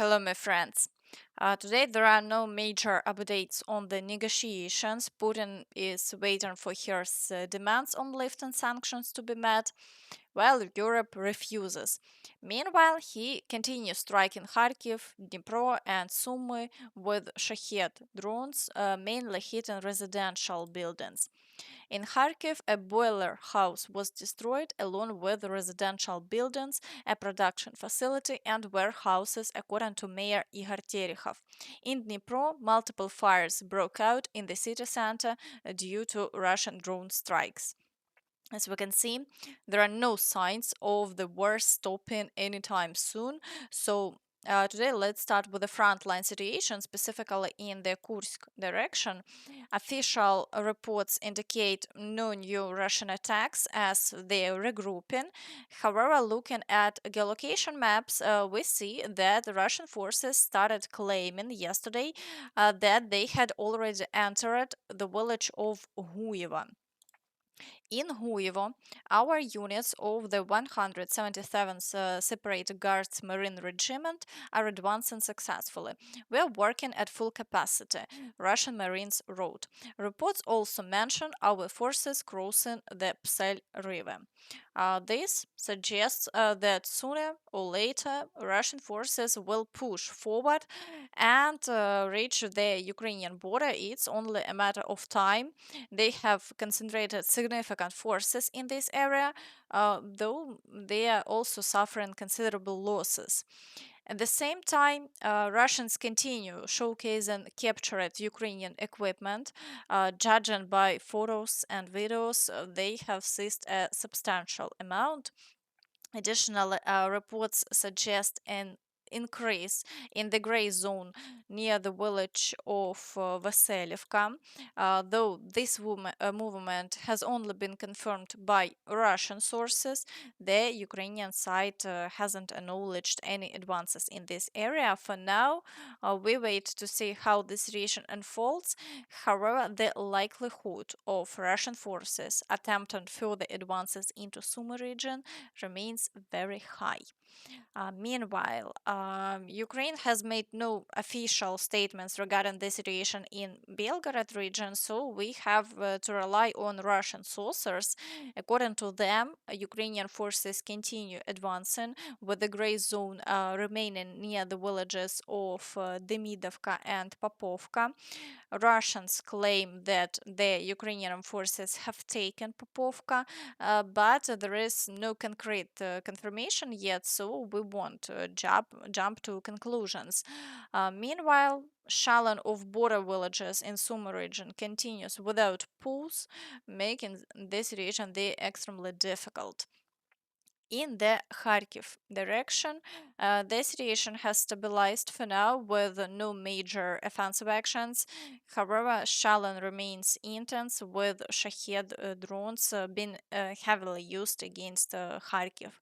Hello, my friends. Today there are no major updates on the negotiations. Putin is waiting for his demands on lifting sanctions to be met, while Europe refuses. Meanwhile, he continues striking Kharkiv, Dnipro, and Sumy with Shahed drones, mainly hitting residential buildings. In Kharkiv, a boiler house was destroyed along with residential buildings, a production facility, and warehouses, according to Mayor Igor Terehov. In Dnipro, multiple fires broke out in the city center due to Russian drone strikes. As we can see, there are no signs of the war stopping anytime soon. So, today, let's start with the frontline situation, specifically in the Kursk direction. Official reports indicate no new Russian attacks as they're regrouping. However, looking at geolocation maps, we see that the Russian forces started claiming yesterday that they had already entered the village of Huyevo. In Huyevo, our units of the 177th Separate Guards Marine Regiment are advancing successfully. We are working at full capacity, Russian Marines wrote. Reports also mention our forces crossing the Psel River. This suggests that sooner or later Russian forces will push forward and reach the Ukrainian border. It's only a matter of time. They have concentrated significant forces in this area, though they are also suffering considerable losses. At the same time, Russians continue showcasing captured Ukrainian equipment. Judging by photos and videos, they have seized a substantial amount. Additionally, reports suggest an increase in the gray zone near the village of Vasilivka, though this movement has only been confirmed by Russian sources. The Ukrainian side hasn't acknowledged any advances in this area. For now, we wait to see how the situation unfolds. However, the likelihood of Russian forces attempting further advances into Sumy region remains very high. Meanwhile, Ukraine has made no official statements regarding the situation in Belgorod region, so we have to rely on Russian sources. According to them, Ukrainian forces continue advancing, with the gray zone remaining near the villages of Demidovka and Popovka. Russians claim that the Ukrainian forces have taken Popovka, but there is no concrete confirmation yet, so we won't jump to conclusions. Meanwhile, shelling of border villages in Sumy region continues without pause, making this region extremely difficult. In the Kharkiv direction, the situation has stabilized for now with no major offensive actions. However, shelling remains intense, with Shahed drones being heavily used against Kharkiv.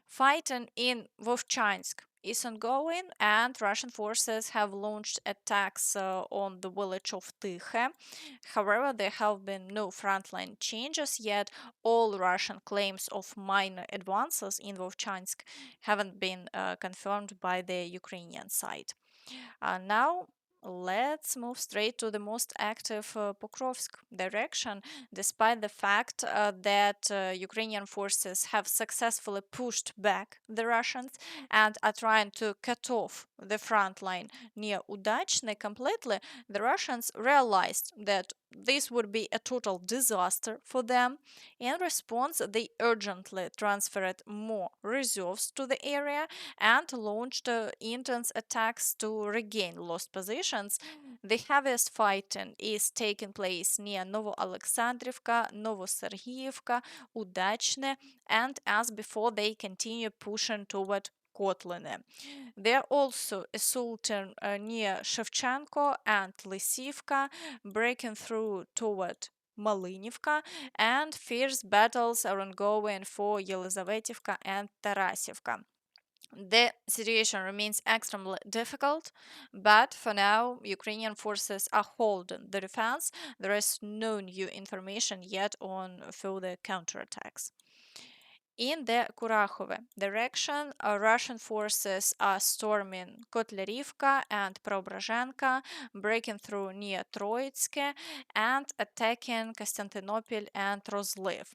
Fighting in Vovchansk is ongoing, and Russian forces have launched attacks on the village of Tykhe. However, there have been no frontline changes yet. All Russian claims of minor advances in Vovchansk haven't been confirmed by the Ukrainian side. Now, let's move straight to the most active Pokrovsk direction. Despite the fact that Ukrainian forces have successfully pushed back the Russians and are trying to cut off the front line near Udachne completely, the Russians realized that this would be a total disaster for them. In response, they urgently transferred more reserves to the area and launched intense attacks to regain lost positions. The heaviest fighting is taking place near Novoalexandrivka, Novosergiyevka, Udachne, and as before, they continue pushing toward Kotline. They are also assaulting near Shevchenko and Lysivka, breaking through toward Malynivka, and fierce battles are ongoing for Yelizavetivka and Tarasivka. The situation remains extremely difficult, but for now, Ukrainian forces are holding the defense. There is no new information yet on further counterattacks. In the Kurakhove direction, Russian forces are storming Kotlerivka and Preobrazhenka, breaking through near Troitske, and attacking Konstantinopel and Rozliv.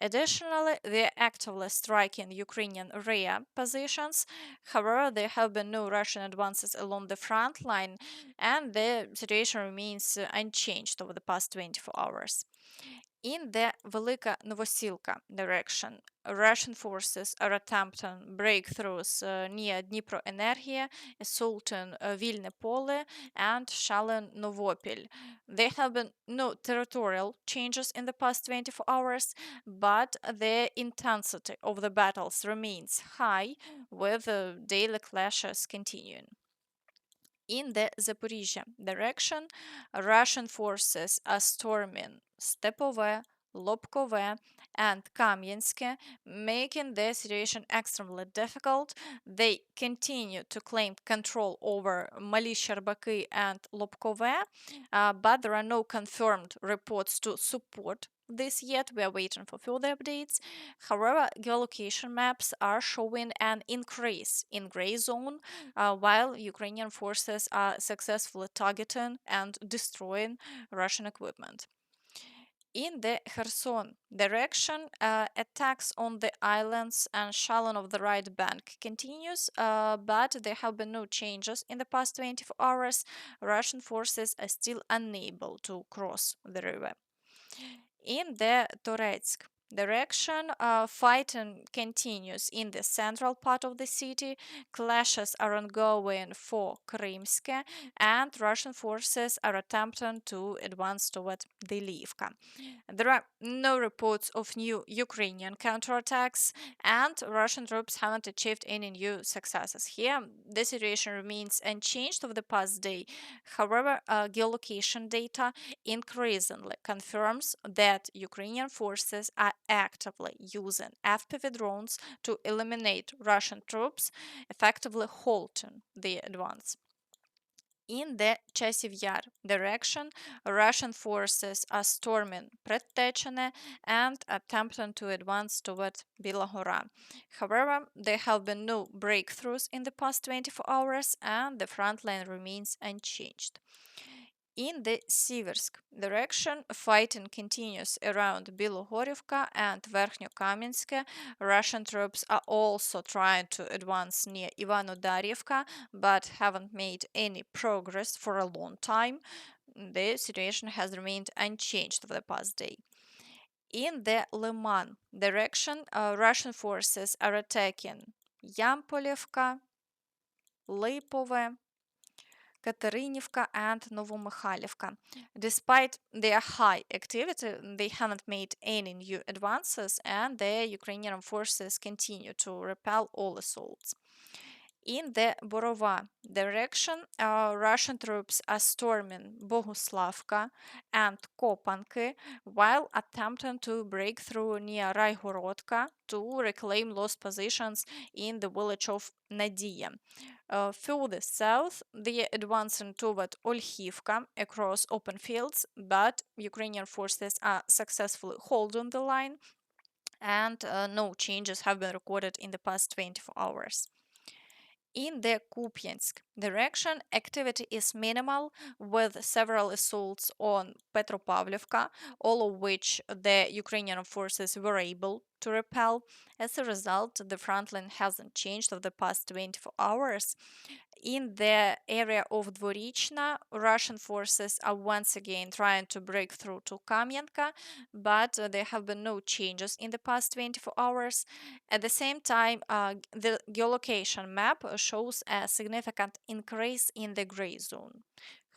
Additionally, they are actively striking Ukrainian rear positions. However, there have been no Russian advances along the front line, and the situation remains unchanged over the past 24 hours. In the Velika Novosilka direction, Russian forces are attempting breakthroughs near Dnipro Energia, assaulting Vilne Pole, and Shalin Novopil. There have been no territorial changes in the past 24 hours, but the intensity of the battles remains high, with daily clashes continuing. In the Zaporizhzhia direction, Russian forces are storming Stepove, Lobkove, and Kamyenske, making the situation extremely difficult. They continue to claim control over Mali Sherbaki and Lobkove, but there are no confirmed reports to support this yet. We are waiting for further updates. However, geolocation maps are showing an increase in gray zone, while Ukrainian forces are successfully targeting and destroying Russian equipment. In the Kherson direction, attacks on the islands and Shalon of the right bank continues, but there have been no changes in the past 24 hours. Russian forces are still unable to cross the river. In the Donetsk direction, fighting continues in the central part of the city. Clashes are ongoing for Krymsk, and Russian forces are attempting to advance toward Delivka. There are no reports of new Ukrainian counterattacks, and Russian troops haven't achieved any new successes here. The situation remains unchanged over the past day. However, geolocation data increasingly confirms that Ukrainian forces are actively using FPV drones to eliminate Russian troops, effectively halting the advance. In the Chasiv Yar direction, Russian forces are storming Predtechene and attempting to advance toward Bilahora. However, there have been no breakthroughs in the past 24 hours, and the front line remains unchanged. In the Siversk direction, fighting continues around Bilohorivka and Verkhnyo-Kamensk. Russian troops are also trying to advance near Ivano-Darivka, but haven't made any progress for a long time. The situation has remained unchanged for the past day. In the Liman direction, Russian forces are attacking Yampolivka, Lipove, Katerynivka and Novomykhailivka. Despite their high activity, they haven't made any new advances, and the Ukrainian forces continue to repel all assaults. In the Borova direction, Russian troops are storming Boguslavka and Kopanki while attempting to break through near Raigorodka to reclaim lost positions in the village of Nadia. Further south, they are advancing toward Olhivka across open fields, but Ukrainian forces are successfully holding the line, and no changes have been recorded in the past 24 hours. In the Kupiansk direction, activity is minimal, with several assaults on Petropavlivka, all of which the Ukrainian forces were able to repel. As a result, the front line hasn't changed over the past 24 hours. In the area of Dvorichna, Russian forces are once again trying to break through to Kamenka, but there have been no changes in the past 24 hours. At the same time, the geolocation map shows a significant increase in the gray zone.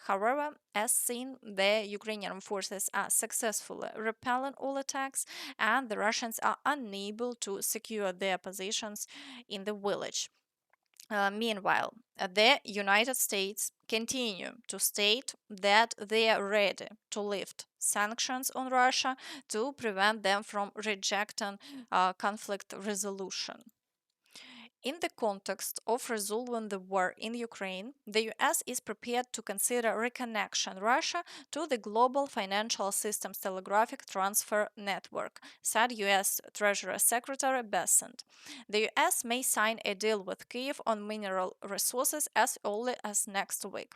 However, as seen, the Ukrainian forces are successfully repelling all attacks, and the Russians are unable to secure their positions in the village. Meanwhile, the United States continue to state that they are ready to lift sanctions on Russia to prevent them from rejecting conflict resolution. In the context of resolving the war in Ukraine, the US is prepared to consider reconnection Russia to the global financial systems telegraphic transfer network, said US Treasury Secretary Bessent. The US may sign a deal with Kyiv on mineral resources as early as next week.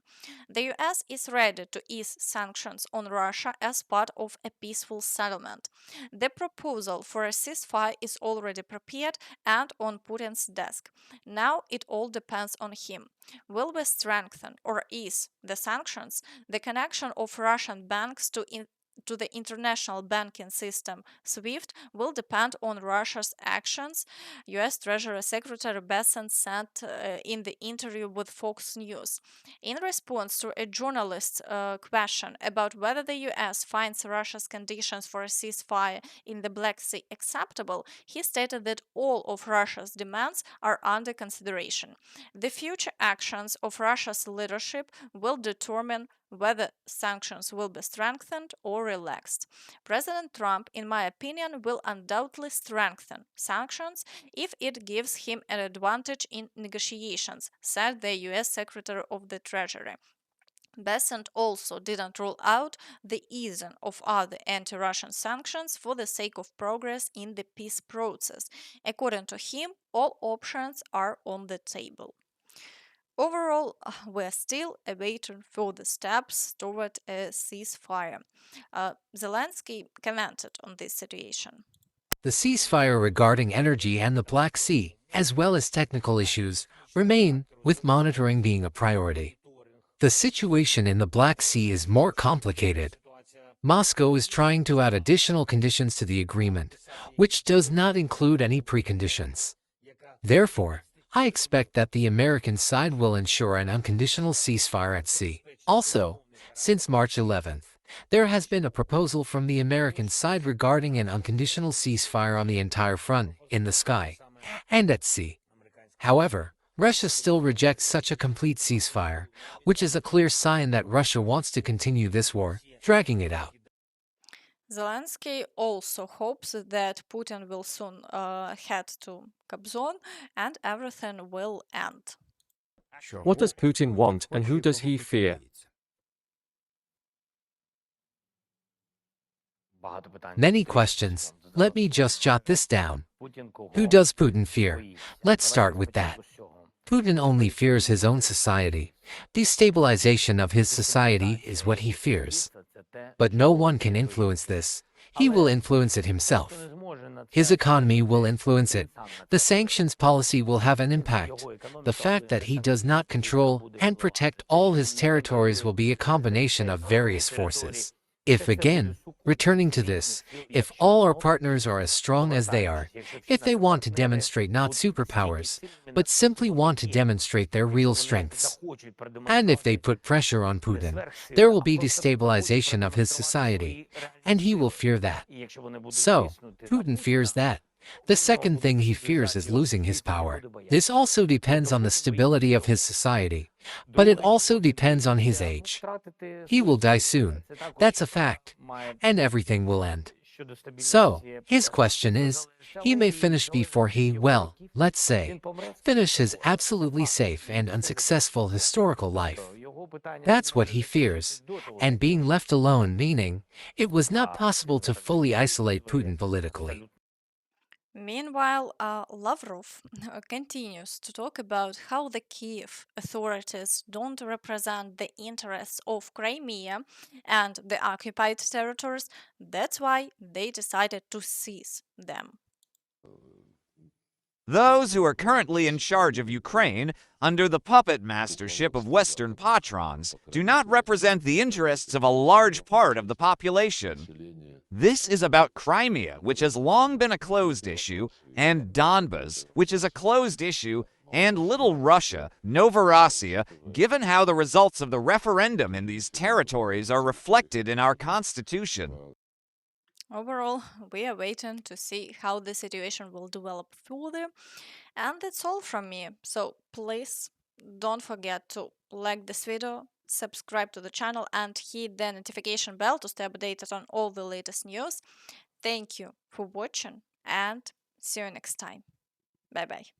The US is ready to ease sanctions on Russia as part of a peaceful settlement. The proposal for a ceasefire is already prepared and on Putin's desk. Now it all depends on him. Will we strengthen or ease the sanctions? The connection of Russian banks to the international banking system SWIFT will depend on Russia's actions, US Treasury Secretary Bessent said in the interview with Fox News. In response to a journalist's question about whether the US finds Russia's conditions for a ceasefire in the Black Sea acceptable, he stated that all of Russia's demands are under consideration. The future actions of Russia's leadership will determine whether sanctions will be strengthened or relaxed. President Trump, in my opinion, will undoubtedly strengthen sanctions if it gives him an advantage in negotiations, said the US Secretary of the Treasury. Bessent also didn't rule out the easing of other anti Russian sanctions for the sake of progress in the peace process. According to him, all options are on the table. Overall, we're still awaiting further steps toward a ceasefire. Zelensky commented on this situation. The ceasefire regarding energy and the Black Sea, as well as technical issues, remain, with monitoring being a priority. The situation in the Black Sea is more complicated. Moscow is trying to add additional conditions to the agreement, which does not include any preconditions. Therefore, I expect that the American side will ensure an unconditional ceasefire at sea. Also, since March 11th, there has been a proposal from the American side regarding an unconditional ceasefire on the entire front, in the sky, and at sea. However, Russia still rejects such a complete ceasefire, which is a clear sign that Russia wants to continue this war, dragging it out. Zelensky also hopes that Putin will soon head to Kobzon and everything will end. What does Putin want and who does he fear? Many questions. Let me just jot this down. Who does Putin fear? Let's start with that. Putin only fears his own society. Destabilization of his society is what he fears. But no one can influence this. He will influence it himself. His economy will influence it. The sanctions policy will have an impact. The fact that he does not control and protect all his territories will be a combination of various forces. If again, returning to this, if all our partners are as strong as they are, if they want to demonstrate not superpowers, but simply want to demonstrate their real strengths, and if they put pressure on Putin, there will be destabilization of his society, and he will fear that. So, Putin fears that. The second thing he fears is losing his power. This also depends on the stability of his society, but it also depends on his age. He will die soon, that's a fact, and everything will end. So, his question is, he may finish before he, well, let's say, finish his absolutely safe and unsuccessful historical life. That's what he fears, and being left alone meaning, it was not possible to fully isolate Putin politically. Meanwhile, Lavrov continues to talk about how the Kiev authorities don't represent the interests of Crimea and the occupied territories. That's why they decided to seize them. Those who are currently in charge of Ukraine, under the puppet mastership of Western patrons, do not represent the interests of a large part of the population. This is about Crimea, which has long been a closed issue, and Donbas, which is a closed issue, and Little Russia, Novorossiya, given how the results of the referendum in these territories are reflected in our constitution. Overall, we are waiting to see how the situation will develop further. And that's all from me. So please don't forget to like this video, subscribe to the channel, and hit the notification bell to stay updated on all the latest news. Thank you for watching and see you next time. Bye bye.